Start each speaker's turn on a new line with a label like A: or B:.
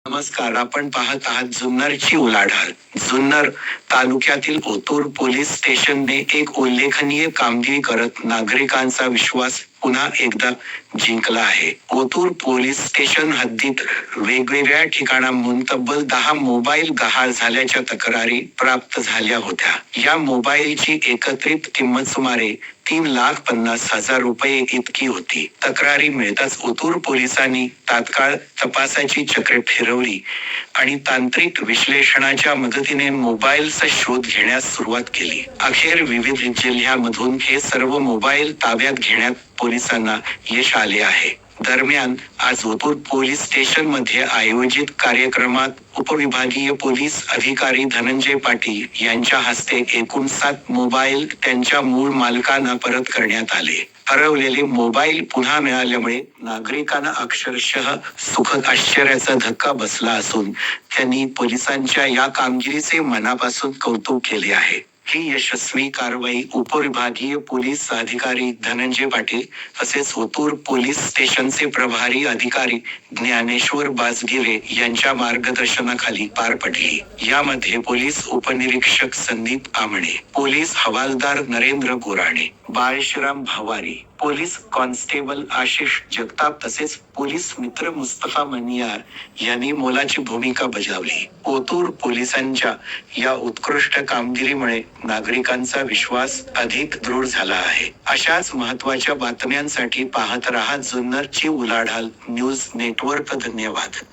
A: नमस्कार, आपण पाहत आहात जुन्नरची उलाढाल. जुन्नर तालुक्यातील ओतूर पोलीस स्टेशनने एक उल्लेखनीय कामगिरी करत नागरिकांचा विश्वास पुन्हा एकदा जिंकला आहे. ओतूर पोलीस स्टेशन हद्दीत वेगवेगळ्या ठिकाणांहून तब्बल 10 मोबाईल गहाळ झाल्याच्या तक्रारी प्राप्त झाल्या होत्या. या मोबाईलची एकत्रित किंमत सुमारे 3,50,000 रुपये इतकी होती. तक्रारी मिळताच ओतूर पोलिसांनी तात्काळ तपासाची चक्रे फिरवली आणि तांत्रिक विश्लेषणाच्या मदतीने मोबाईलचा शोध घेण्यास सुरुवात केली. अखेर विविध जिल्ह्यांमधून हे सर्व मोबाईल ताब्यात घेण्यात पोलिसांना यश आले आहे. दरम्यान आज ओतूर पोलीस स्टेशनमध्ये आयोजित कार्यक्रमात उपविभागीय पोलीस अधिकारी धनंजय पाटील यांच्या हस्ते एकूण 7 मोबाईल त्यांच्या मूळ मालकांना परत करण्यात आले. हरवलेले मोबाईल पुन्हा मिळाल्यामुळे नागरिकांना अक्षरशः सुखद आश्चर्याचा धक्का बसला असून त्यांनी पोलिसांच्या या कामगिरीचे मनापासून कौतुक केले आहे. ही यशस्वी कारवाई उपविभागीय पोलीस अधिकारी धनंजय पाटील तसेच ओतूर पोलीस स्टेशनचे प्रभारी अधिकारी ज्ञानेश्वर बाजगिरे यांच्या मार्गदर्शनाखाली पार पडली. यामध्ये पोलीस उपनिरीक्षक संदीप आमणे, पोलीस हवालदार नरेंद्र गोराणे, बाळशिराम भावारी, पोलीस कॉन्स्टेबल आशिष जगताप तसेच पोलीस मित्र मुस्तफा मनियार यांनी मोलाची भूमिका बजावली. ओतूर पोलिसांच्या या उत्कृष्ट कामगिरीमुळे नागरिकांचा विश्वास अधिक दृढ झाला आहे. अशाच महत्त्वाच्या बातम्यांसाठी पाहत रहा जुन्नरची उलाढाल न्यूज नेटवर्क. धन्यवाद.